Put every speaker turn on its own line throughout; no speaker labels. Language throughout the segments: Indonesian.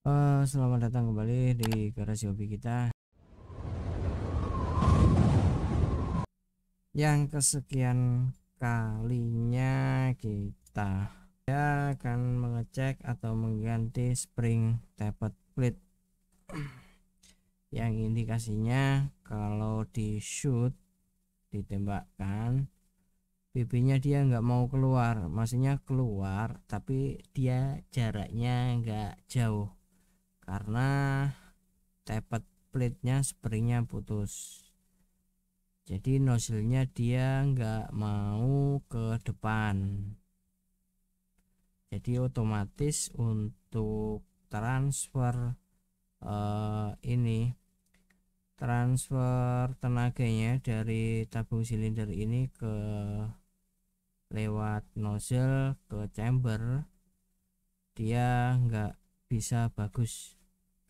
Selamat datang kembali di garasi hobi kita yang kesekian kalinya. Kita akan mengecek atau mengganti spring tapered plate yang indikasinya kalau di shoot, ditembakkan, BB-nya dia nggak mau keluar, maksudnya keluar tapi dia jaraknya nggak jauh karena tapered plate-nya springnya putus. Jadi nozzle-nya dia nggak mau ke depan, jadi otomatis untuk transfer ini transfer tenaganya dari tabung silinder ini ke lewat nozzle ke chamber, dia nggak bisa bagus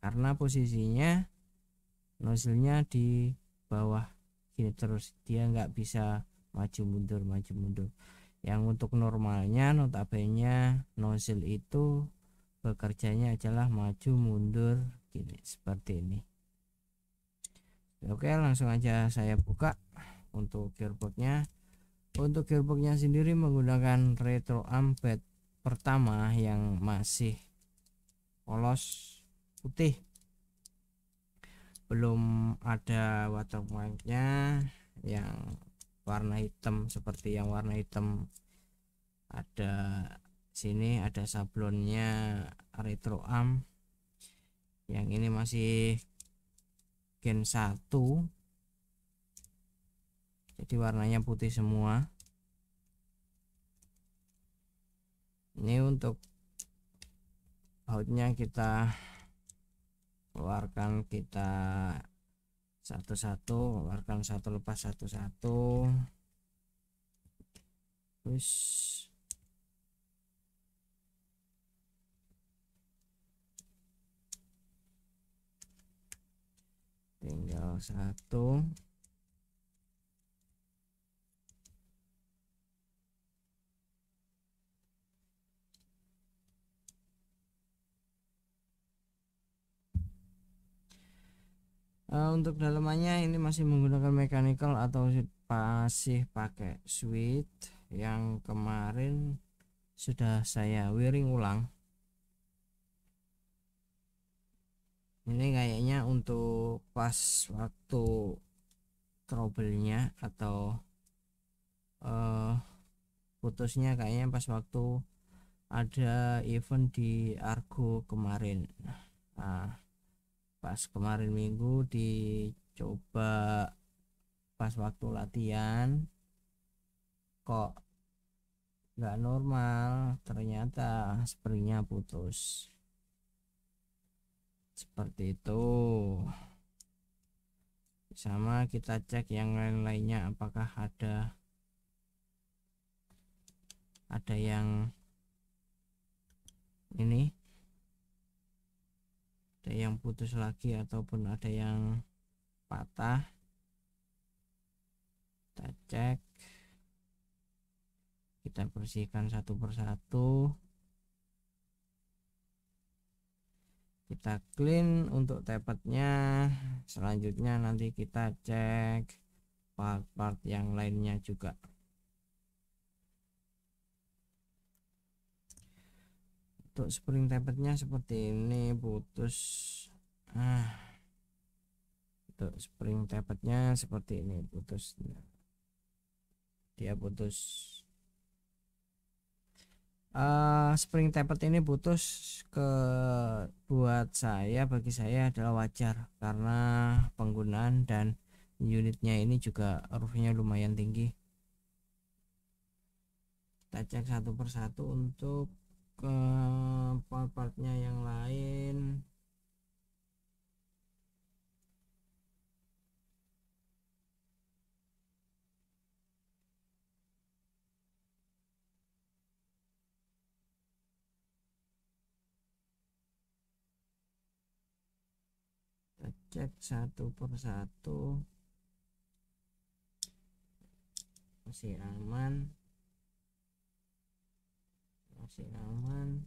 karena posisinya nozzle-nya di bawah gini terus, dia nggak bisa maju mundur. Yang untuk normalnya notabene nozzle itu bekerjanya adalah maju mundur gini, seperti ini. Oke, langsung aja saya buka untuk gearboxnya. Untuk gearboxnya sendiri menggunakan retro arm bed pertama yang masih polos putih, belum ada watermarknya yang warna hitam. Seperti yang warna hitam ada sini, ada sablonnya retro arm. Yang ini masih gen 1, jadi warnanya putih semua. Ini untuk bautnya kita keluarkan, kita satu-satu keluarkan, satu lepas satu-satu. Terus tinggal satu. Untuk dalamannya ini masih menggunakan mechanical atau masih pakai switch yang kemarin sudah saya wiring ulang. Ini kayaknya untuk pas waktu trouble-nya atau putusnya kayaknya pas waktu ada event di Argo kemarin. Nah, pas kemarin minggu dicoba pas waktu latihan, kok nggak normal, ternyata springnya putus. Seperti itu. Sama kita cek yang lain-lainnya, apakah ada yang ini, ada yang putus lagi ataupun ada yang patah. Kita cek, kita bersihkan satu persatu, kita clean untuk taperednya. Selanjutnya nanti kita cek part-part yang lainnya juga. Untuk spring taperednya seperti ini, putus. Untuk spring taperednya seperti ini, putus, dia putus. Spring tapered ini putus bagi saya adalah wajar karena penggunaan dan unitnya ini juga roofnya lumayan tinggi. Kita cek satu persatu untuk part-partnya yang lain. Kita cek satu persatu, masih aman, masih aman.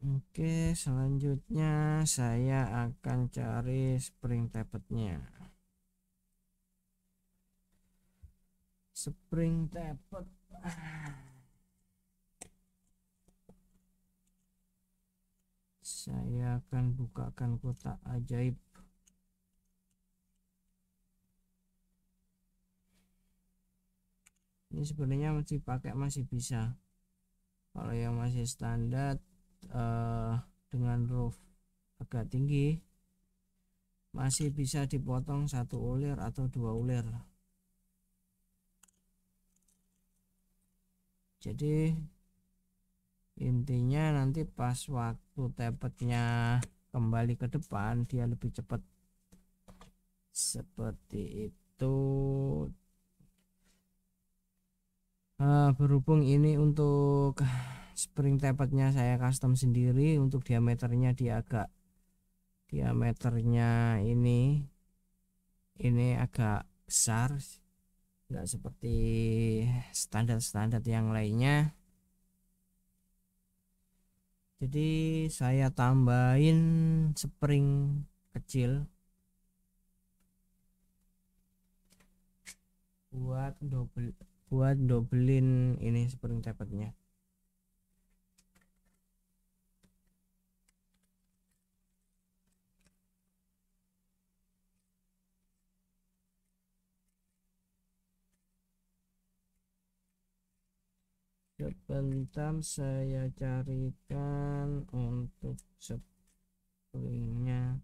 Oke, selanjutnya saya akan cari spring tappetnya. Spring tappet. Saya akan bukakan kotak ajaib. Ini sebenarnya masih pakai, masih bisa. Kalau yang masih standar dengan roof agak tinggi, masih bisa dipotong 1 ulir atau 2 ulir. Jadi intinya nanti pas waktu tappetnya kembali ke depan dia lebih cepat, seperti itu. Berhubung ini untuk spring tappetnya saya custom sendiri, untuk diameternya dia agak, diameternya ini agak besar, nggak seperti standar-standar yang lainnya. Jadi saya tambahin spring kecil buat dobelin ini spring tappetnya. Sebentar saya carikan untuk springnya.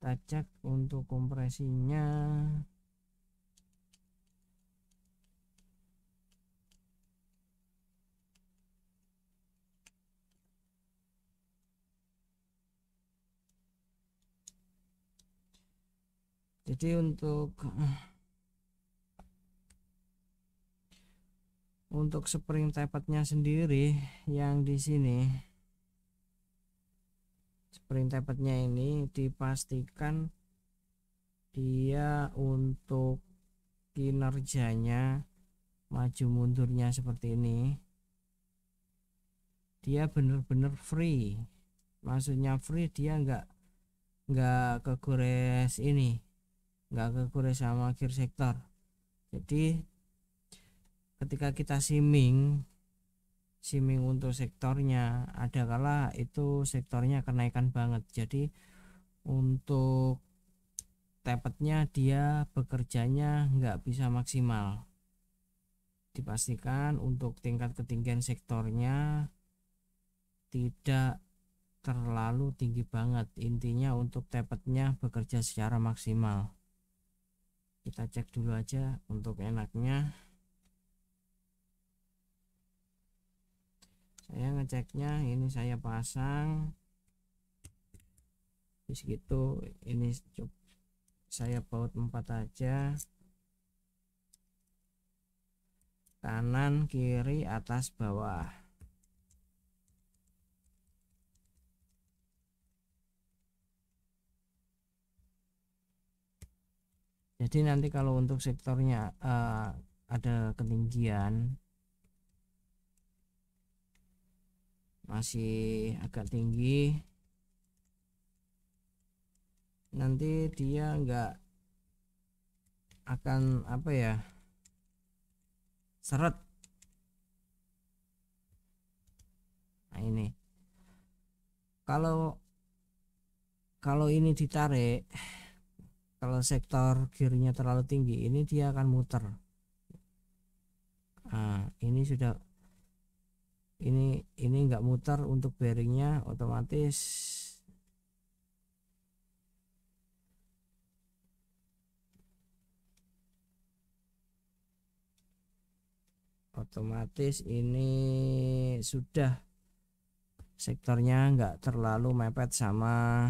Kita cek untuk kompresinya. Jadi untuk spring tappetnya sendiri yang di sini, spring tappetnya ini dipastikan dia untuk kinerjanya maju mundurnya seperti ini, dia bener-bener free. Maksudnya free, dia nggak kegores ini, nggak kegores sama gear sektor. Jadi ketika kita simming untuk sektornya, ada kala itu sektornya kenaikan banget, jadi untuk tappetnya dia bekerjanya nggak bisa maksimal. Dipastikan untuk tingkat ketinggian sektornya tidak terlalu tinggi banget, intinya untuk tappetnya bekerja secara maksimal. Kita cek dulu aja untuk enaknya. Saya ngeceknya ini, saya pasang di segitu, ini saya baut 4 aja, kanan kiri atas bawah. Jadi nanti kalau untuk sektornya ada ketinggian masih agak tinggi, nanti dia nggak akan apa ya, seret. Nah ini kalau ini ditarik, kalau sektor gearnya terlalu tinggi, ini dia akan muter. Nah ini sudah, ini nggak muter, untuk bearingnya otomatis otomatis ini sudah sektornya nggak terlalu mepet sama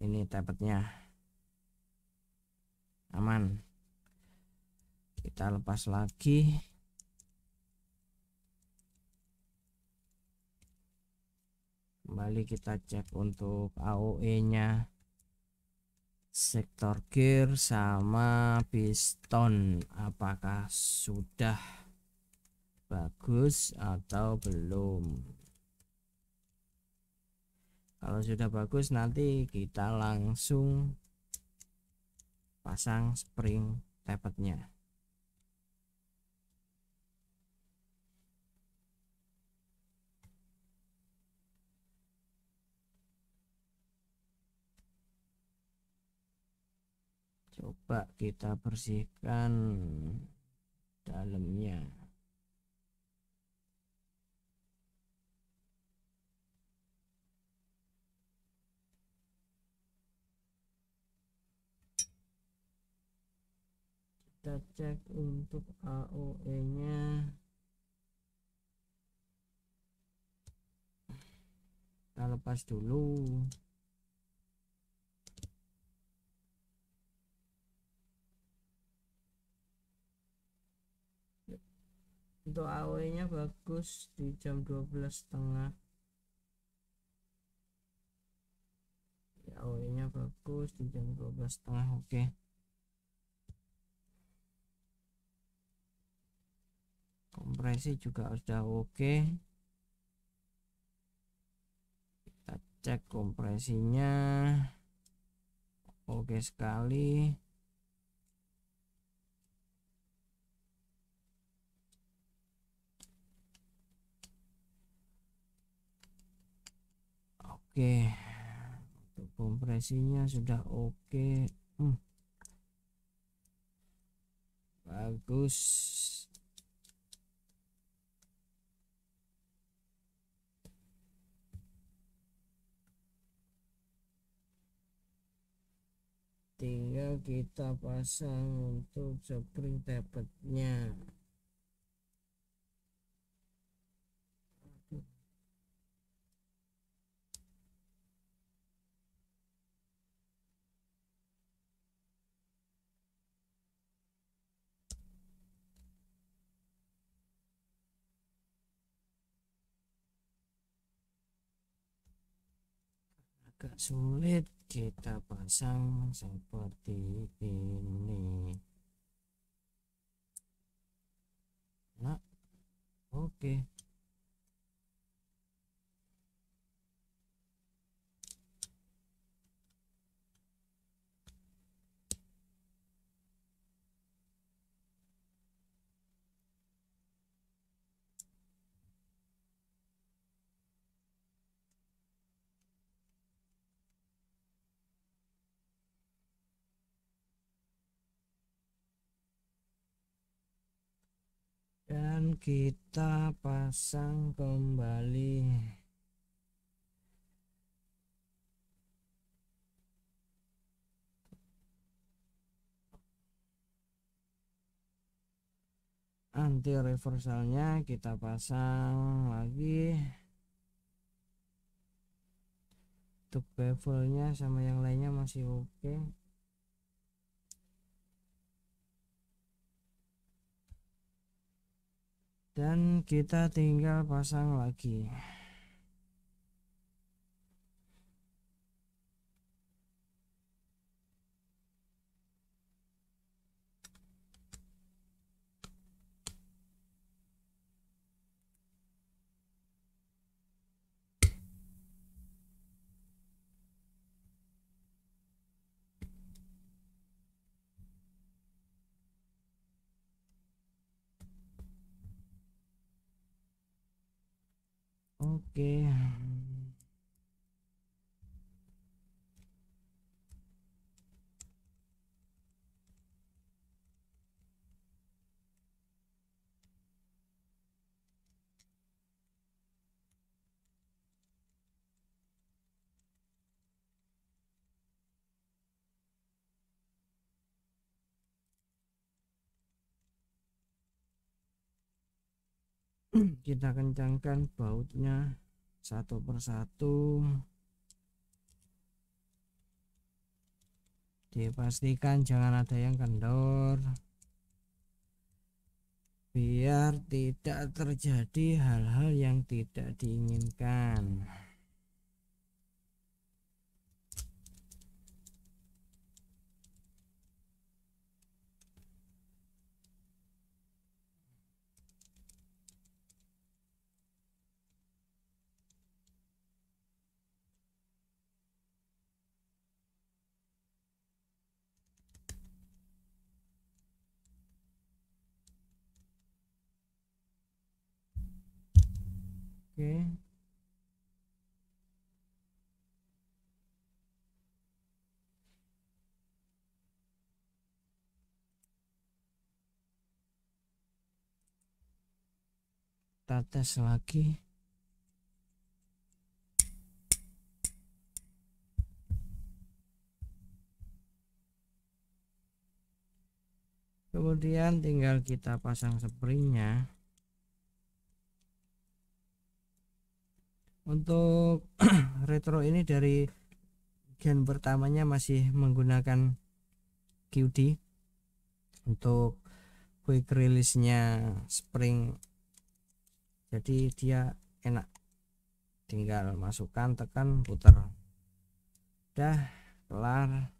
ini tepetnya, aman. Kita lepas lagi. Kembali kita cek untuk AOE nya sektor gear sama piston apakah sudah bagus atau belum. Kalau sudah bagus nanti kita langsung pasang spring tappetnya. Coba kita bersihkan dalamnya. Kita cek untuk AOE nya. Kita lepas dulu. Untuk AOE nya bagus di jam 12.30. AOE nya bagus di jam 12.30. Oke. Kompresi juga sudah oke. Kita cek kompresinya. Oke sekali. Oke, untuk kompresinya sudah oke. Bagus. Tinggal kita pasang untuk spring tappetnya. Agak sulit kita pasang seperti ini. Nah, oke. Dan kita pasang kembali. Anti reversalnya kita pasang lagi. Untuk bevelnya sama yang lainnya masih oke. Dan kita tinggal pasang lagi. Oke. kita kencangkan bautnya satu persatu, dipastikan jangan ada yang kendor biar tidak terjadi hal-hal yang tidak diinginkan. Oke, kita tes lagi. Kemudian tinggal kita pasang springnya. Untuk retro ini dari gen pertamanya masih menggunakan QD. Untuk quick release nya spring, jadi dia enak, tinggal masukkan, tekan, putar, udah kelar.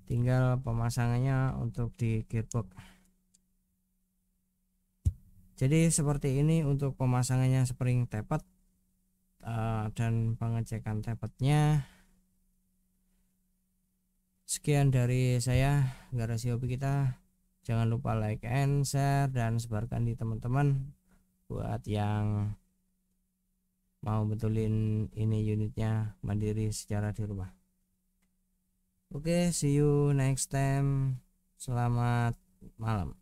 Tinggal pemasangannya untuk di gearbox. Jadi seperti ini untuk pemasangannya spring tappet dan pengecekan tappetnya. Sekian dari saya, Garasi Hobi kita. Jangan lupa like and share dan sebarkan di teman-teman buat yang mau betulin ini unitnya mandiri secara di rumah. Oke, see you next time. Selamat malam.